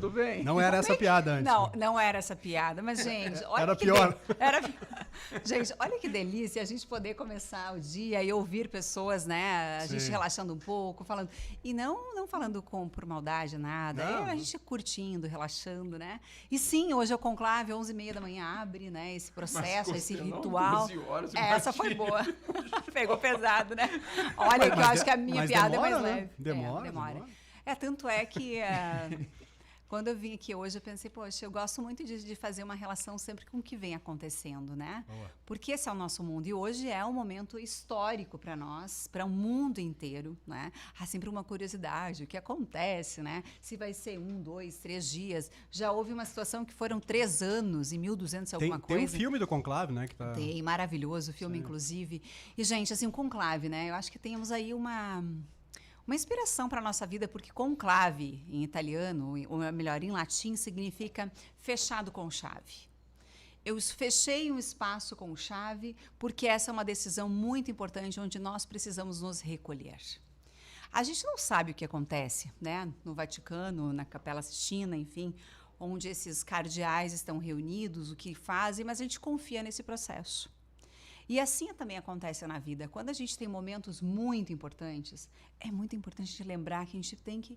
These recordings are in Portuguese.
Tudo bem. Não era essa piada antes. Não era essa piada, mas, gente, olha Era que pior. Gente, olha que delícia a gente poder começar o dia e ouvir pessoas, né? A gente relaxando um pouco, falando. E não falando por maldade, nada. A gente curtindo, relaxando, né? E sim, hoje é o conclave, 11h30 da manhã, abre, né? Esse processo, esse ritual. 12 horas, essa foi boa. Pegou pesado, né? Olha, que eu acho que a minha piada demora, é mais né? leve. Demora. Tanto é que quando eu vim aqui hoje, eu pensei, poxa, eu gosto muito de fazer uma relação sempre com o que vem acontecendo, né? Boa. Porque esse é o nosso mundo. E hoje é um momento histórico para nós, para o mundo inteiro, né? Há sempre uma curiosidade, o que acontece, né? Se vai ser 1, 2, 3 dias. Já houve uma situação que foram 3 anos e 1200 alguma coisa. Tem um filme do Conclave, né? Que tá... Tem, maravilhoso o filme, inclusive. E, gente, assim, o Conclave, né? Eu acho que temos aí uma inspiração para a nossa vida, porque conclave, em italiano, ou melhor, em latim, significa fechado com chave. Eu fechei um espaço com chave porque essa é uma decisão muito importante onde nós precisamos nos recolher. A gente não sabe o que acontece, né? No Vaticano, na Capela Sistina, enfim, onde esses cardeais estão reunidos, o que fazem, mas a gente confia nesse processo. E assim também acontece na vida. Quando a gente tem momentos muito importantes, é muito importante de lembrar que a gente tem que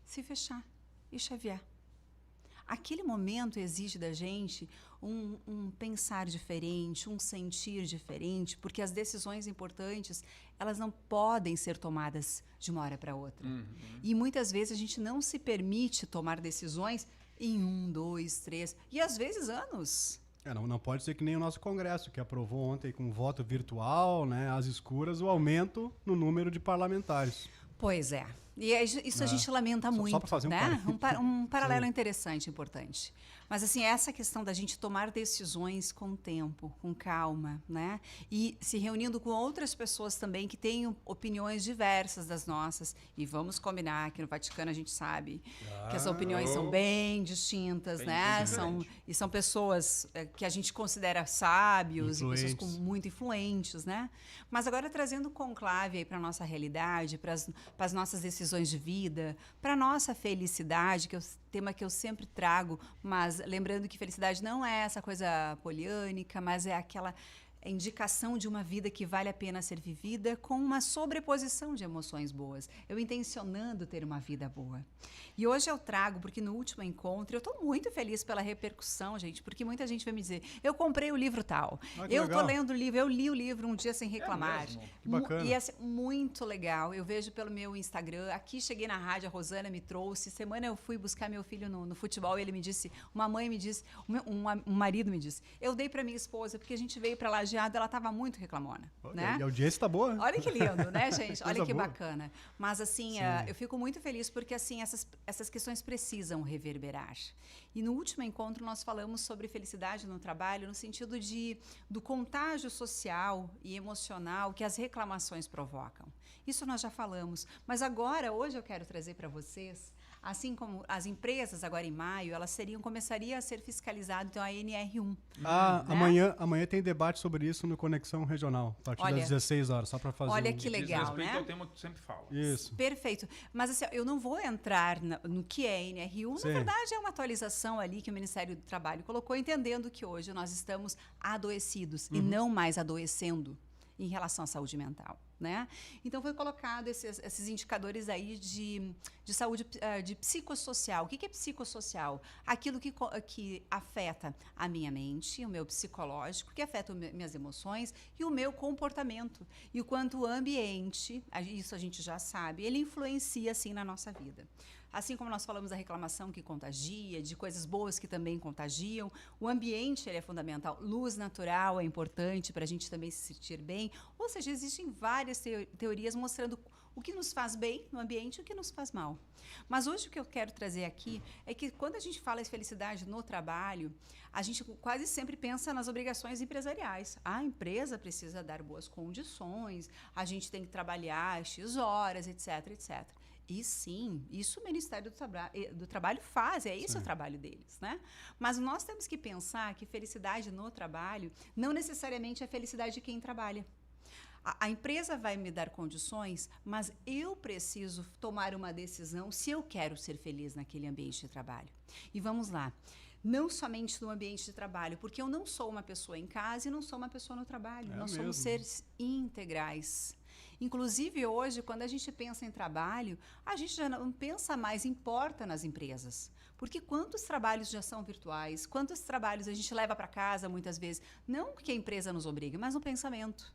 se fechar e chavear. Aquele momento exige da gente um pensar diferente, um sentir diferente, porque as decisões importantes, elas não podem ser tomadas de uma hora para outra. E muitas vezes a gente não se permite tomar decisões em 1, 2, 3 e às vezes anos. Não pode ser que nem o nosso Congresso, que aprovou ontem com voto virtual, né, às escuras, o aumento no número de parlamentares. Pois é. E isso a gente lamenta muito, só para fazer né? Um paralelo interessante, importante. Mas, assim, essa questão da gente tomar decisões com tempo, com calma, né? E se reunindo com outras pessoas também que têm opiniões diversas das nossas. E vamos combinar que no Vaticano a gente sabe que as opiniões são bem distintas, né? São pessoas que a gente considera sábios e pessoas muito influentes, né? Mas agora trazendo o conclave aí para a nossa realidade, para as nossas decisões de vida, para a nossa felicidade, que é o tema que eu sempre trago, mas lembrando que felicidade não é essa coisa poliânica, mas é aquela indicação de uma vida que vale a pena ser vivida com uma sobreposição de emoções boas. Eu intencionando ter uma vida boa. E hoje eu trago, porque no último encontro, eu estou muito feliz pela repercussão, gente, porque muita gente vai me dizer, eu comprei o livro tal, eu estou lendo o livro, eu li o livro um dia sem reclamar. Que bacana. E é muito legal, eu vejo pelo meu Instagram, aqui cheguei na rádio, a Rosana me trouxe, semana eu fui buscar meu filho no futebol e ele me disse, uma mãe me disse, um marido me disse, eu dei para minha esposa, porque a gente veio para lá ela estava muito reclamona. Né? E a audiência está boa. Olha que lindo, né, gente? Olha que boa. Bacana. Mas, assim, eu fico muito feliz porque, assim, essas questões precisam reverberar. E no último encontro nós falamos sobre felicidade no trabalho no sentido do contágio social e emocional que as reclamações provocam. Isso nós já falamos. Mas agora, hoje eu quero trazer para vocês, assim como as empresas agora em maio, elas começariam a ser fiscalizadas, então a NR1. Né? Amanhã tem debate sobre isso no Conexão Regional, a partir das 16 horas, só para fazer Olha que legal, respeito né? ao tema que tu sempre fala. Isso. Perfeito. Mas assim, eu não vou entrar no que é NR1. Na verdade, é uma atualização ali que o Ministério do Trabalho colocou, entendendo que hoje nós estamos adoecidos e não mais adoecendo em relação à saúde mental, né? Então foi colocado esses indicadores aí de saúde de psicossocial. O que é psicossocial? Aquilo que afeta a minha mente, o meu psicológico, que afeta minhas emoções e o meu comportamento. E o quanto o ambiente, isso a gente já sabe, ele influencia assim na nossa vida. Assim como nós falamos da reclamação que contagia, de coisas boas que também contagiam, o ambiente ele é fundamental. Luz natural é importante para a gente também se sentir bem. Ou seja, existem várias teorias mostrando o que nos faz bem no ambiente e o que nos faz mal. Mas hoje o que eu quero trazer aqui é que quando a gente fala de felicidade no trabalho, a gente quase sempre pensa nas obrigações empresariais. A empresa precisa dar boas condições, a gente tem que trabalhar X horas, etc, etc. E sim, isso o Ministério do Trabalho faz, é esse o trabalho deles, né? Mas nós temos que pensar que felicidade no trabalho não necessariamente é felicidade de quem trabalha. A empresa vai me dar condições, mas eu preciso tomar uma decisão se eu quero ser feliz naquele ambiente de trabalho. E vamos lá. Não somente no ambiente de trabalho, porque eu não sou uma pessoa em casa e não sou uma pessoa no trabalho. Nós somos seres integrais. Inclusive, hoje, quando a gente pensa em trabalho, a gente já não pensa mais em porta nas empresas. Porque quantos trabalhos já são virtuais? Quantos trabalhos a gente leva para casa, muitas vezes? Não que a empresa nos obrigue, mas no pensamento.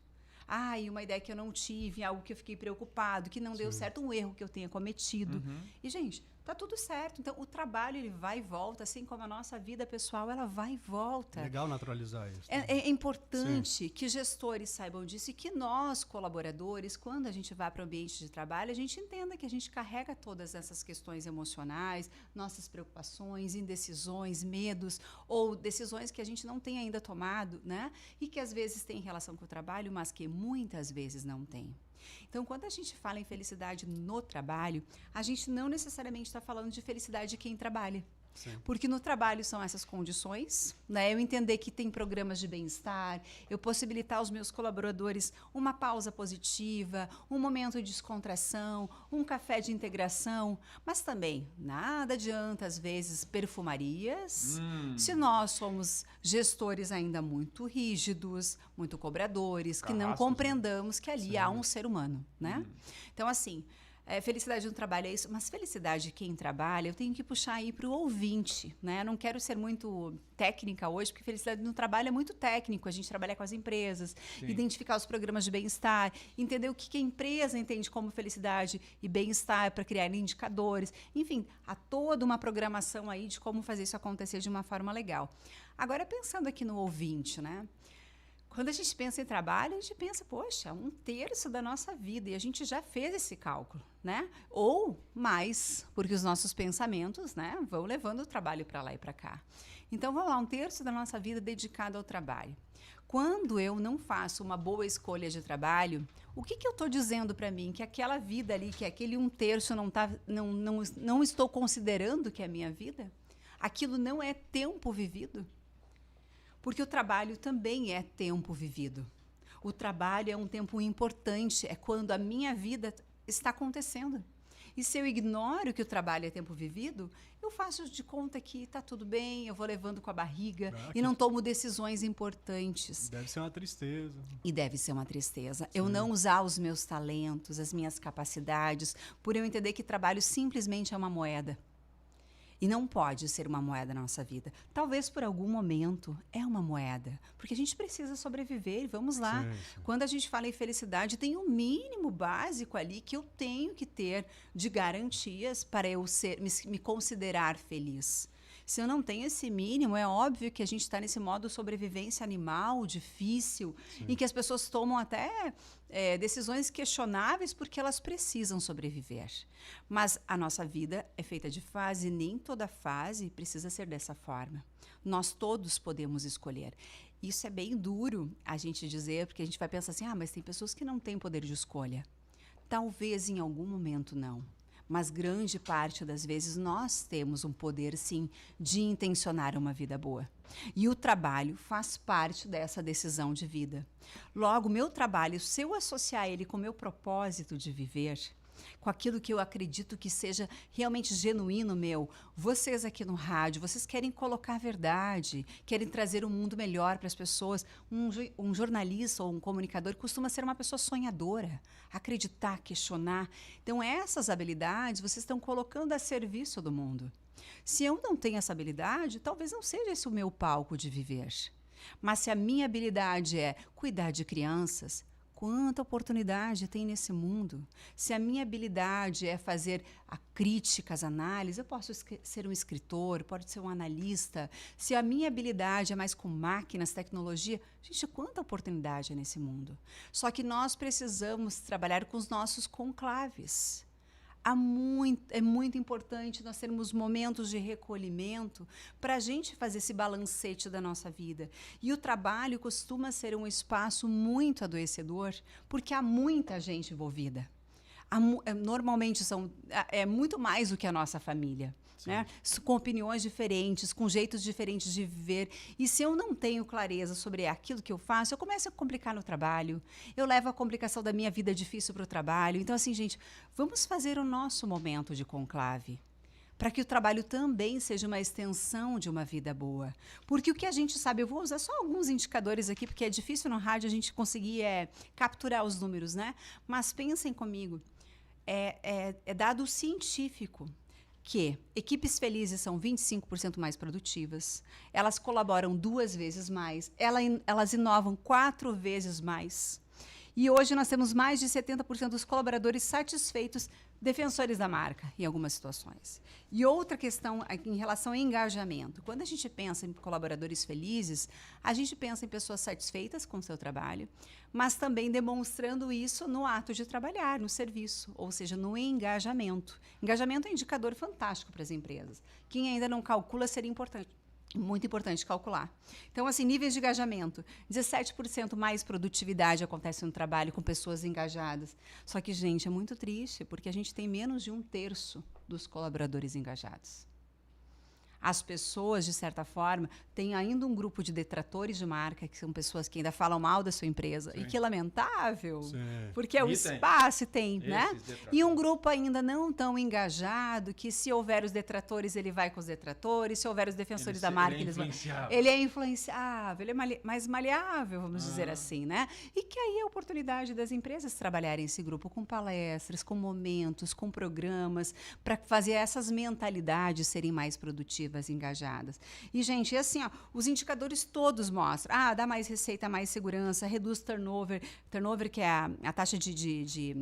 E uma ideia que eu não tive, algo que eu fiquei preocupado, que não deu certo, um erro que eu tenha cometido. E, gente, tá tudo certo. Então, o trabalho, ele vai e volta, assim como a nossa vida pessoal, ela vai e volta. Legal naturalizar isso. É importante que gestores saibam disso e que nós, colaboradores, quando a gente vai para o ambiente de trabalho, a gente entenda que a gente carrega todas essas questões emocionais, nossas preocupações, indecisões, medos ou decisões que a gente não tem ainda tomado, né? E que às vezes tem relação com o trabalho, mas que muitas vezes não tem. Então, quando a gente fala em felicidade no trabalho, a gente não necessariamente está falando de felicidade de quem trabalha. Sim. Porque no trabalho são essas condições, né? Eu entender que tem programas de bem-estar, eu possibilitar aos meus colaboradores uma pausa positiva, um momento de descontração, um café de integração, mas também nada adianta, às vezes, perfumarias, se nós somos gestores ainda muito rígidos, muito cobradores, que não compreendamos que ali há um ser humano, né? Então, assim, felicidade no trabalho é isso, mas felicidade de quem trabalha, eu tenho que puxar aí para o ouvinte, né? Eu não quero ser muito técnica hoje, porque felicidade no trabalho é muito técnico, a gente trabalha com as empresas, identificar os programas de bem-estar, entender o que a empresa entende como felicidade e bem-estar para criar indicadores, enfim, há toda uma programação aí de como fazer isso acontecer de uma forma legal. Agora, pensando aqui no ouvinte, né? Quando a gente pensa em trabalho, a gente pensa, poxa, 1/3 da nossa vida, e a gente já fez esse cálculo, né? Ou mais, porque os nossos pensamentos, né, vão levando o trabalho para lá e para cá. Então, vamos lá, 1/3 da nossa vida dedicada ao trabalho. Quando eu não faço uma boa escolha de trabalho, o que eu estou dizendo para mim? Que aquela vida ali, que aquele 1/3 não estou considerando que é a minha vida? Aquilo não é tempo vivido? Porque o trabalho também é tempo vivido. O trabalho é um tempo importante, é quando a minha vida está acontecendo. E se eu ignoro que o trabalho é tempo vivido, eu faço de conta que está tudo bem, eu vou levando com a barriga e não tomo decisões importantes. Deve ser uma tristeza. E deve ser uma tristeza. Eu não usar os meus talentos, as minhas capacidades, por eu entender que trabalho simplesmente é uma moeda. E não pode ser uma moeda na nossa vida. Talvez por algum momento é uma moeda, porque a gente precisa sobreviver. Vamos lá. Sim. Quando a gente fala em felicidade, tem um mínimo básico ali que eu tenho que ter de garantias para eu me considerar feliz. Se eu não tenho esse mínimo, é óbvio que a gente está nesse modo sobrevivência animal, difícil, em que as pessoas tomam até decisões questionáveis porque elas precisam sobreviver. Mas a nossa vida é feita de fase, nem toda fase precisa ser dessa forma. Nós todos podemos escolher. Isso é bem duro a gente dizer, porque a gente vai pensar assim, mas tem pessoas que não têm poder de escolha. Talvez em algum momento não. Mas grande parte das vezes nós temos um poder, sim, de intencionar uma vida boa. E o trabalho faz parte dessa decisão de vida. Logo, meu trabalho, se eu associar ele com o meu propósito de viver, com aquilo que eu acredito que seja realmente genuíno meu, vocês aqui no rádio, vocês querem colocar a verdade, querem trazer um mundo melhor para as pessoas. Um jornalista ou um comunicador costuma ser uma pessoa sonhadora, acreditar, questionar. Então, essas habilidades vocês estão colocando a serviço do mundo. Se eu não tenho essa habilidade, talvez não seja esse o meu palco de viver. Mas se a minha habilidade é cuidar de crianças, quanta oportunidade tem nesse mundo. Se a minha habilidade é fazer a crítica, as análises, eu posso ser um escritor, pode ser um analista. Se a minha habilidade é mais com máquinas, tecnologia, gente, quanta oportunidade é nesse mundo. Só que nós precisamos trabalhar com os nossos conclaves. É muito importante nós termos momentos de recolhimento para a gente fazer esse balancete da nossa vida. E o trabalho costuma ser um espaço muito adoecedor, porque há muita gente envolvida. Normalmente é muito mais do que a nossa família. né? Com opiniões diferentes, com jeitos diferentes de viver. E se eu não tenho clareza sobre aquilo que eu faço, eu começo a complicar no trabalho, eu levo a complicação da minha vida difícil para o trabalho. Então, assim, gente, vamos fazer o nosso momento de conclave, para que o trabalho também seja uma extensão de uma vida boa. Porque o que a gente sabe, eu vou usar só alguns indicadores aqui, porque é difícil no rádio a gente conseguir capturar os números, né? Mas pensem comigo, é dado científico que equipes felizes são 25% mais produtivas, elas colaboram 2 vezes mais, elas inovam 4 vezes mais. E hoje nós temos mais de 70% dos colaboradores satisfeitos, defensores da marca, em algumas situações. E outra questão em relação ao engajamento. Quando a gente pensa em colaboradores felizes, a gente pensa em pessoas satisfeitas com o seu trabalho, mas também demonstrando isso no ato de trabalhar, no serviço, ou seja, no engajamento. Engajamento é um indicador fantástico para as empresas. Quem ainda não calcula seria importante. Muito importante calcular. Então, assim, níveis de engajamento. 17% mais produtividade acontece no trabalho com pessoas engajadas. Só que, gente, é muito triste, porque a gente tem menos de 1/3 dos colaboradores engajados. As pessoas, de certa forma, têm ainda um grupo de detratores de marca, que são pessoas que ainda falam mal da sua empresa. Sim. E que é lamentável, porque é o espaço tem, né? E um grupo ainda não tão engajado, que se houver os detratores, ele vai com os detratores, se houver os defensores da marca, eles vão. Ele é influenciável, ele é mais maleável, vamos dizer assim, né? E que aí é a oportunidade das empresas trabalharem esse grupo com palestras, com momentos, com programas, para fazer essas mentalidades serem mais produtivas, engajadas. E, gente, assim, ó, os indicadores todos mostram. Dá mais receita, mais segurança, reduz turnover, que é a taxa de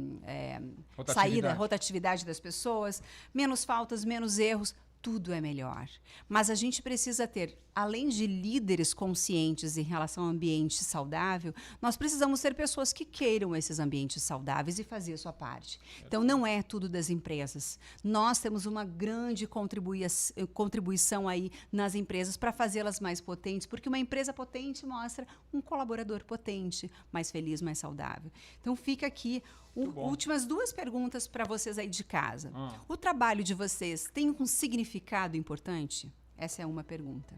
saída, rotatividade das pessoas, menos faltas, menos erros. Tudo é melhor. Mas a gente precisa ter, além de líderes conscientes em relação ao ambiente saudável, nós precisamos ser pessoas que queiram esses ambientes saudáveis e fazer a sua parte. Então, não é tudo das empresas. Nós temos uma grande contribuição aí nas empresas para fazê-las mais potentes, porque uma empresa potente mostra um colaborador potente, mais feliz, mais saudável. Então, fica aqui últimas 2 perguntas para vocês aí de casa. O trabalho de vocês tem um significado importante? Essa é uma pergunta.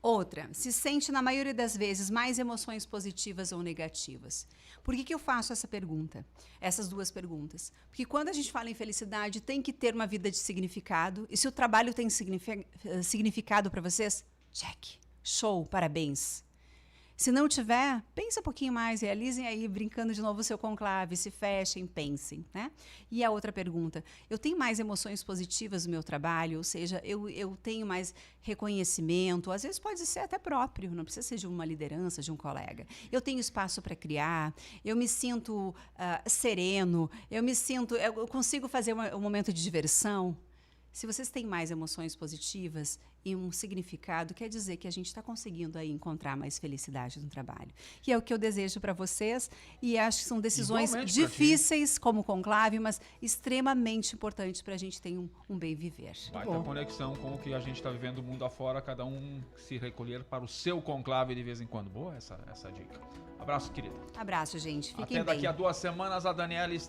Outra, se sente na maioria das vezes mais emoções positivas ou negativas? Por que eu faço essa pergunta? Essas 2 perguntas. Porque quando a gente fala em felicidade, tem que ter uma vida de significado. E se o trabalho tem significado para vocês, check, show, parabéns. Se não tiver, pensa um pouquinho mais, realizem aí, brincando de novo o seu conclave, se fechem, pensem, né? E a outra pergunta, eu tenho mais emoções positivas no meu trabalho, ou seja, eu tenho mais reconhecimento, às vezes pode ser até próprio, não precisa ser de uma liderança, de um colega. Eu tenho espaço para criar, eu me sinto sereno, eu consigo fazer um momento de diversão. Se vocês têm mais emoções positivas e um significado, quer dizer que a gente está conseguindo aí encontrar mais felicidade no trabalho. E é o que eu desejo para vocês, e acho que são decisões difíceis como conclave, mas extremamente importantes para a gente ter um bem viver. Baita conexão com o que a gente está vivendo mundo afora, cada um se recolher para o seu conclave de vez em quando. Boa essa dica. Abraço, querida. Abraço, gente. Fiquem bem. Até daqui a 2 semanas, a Daniela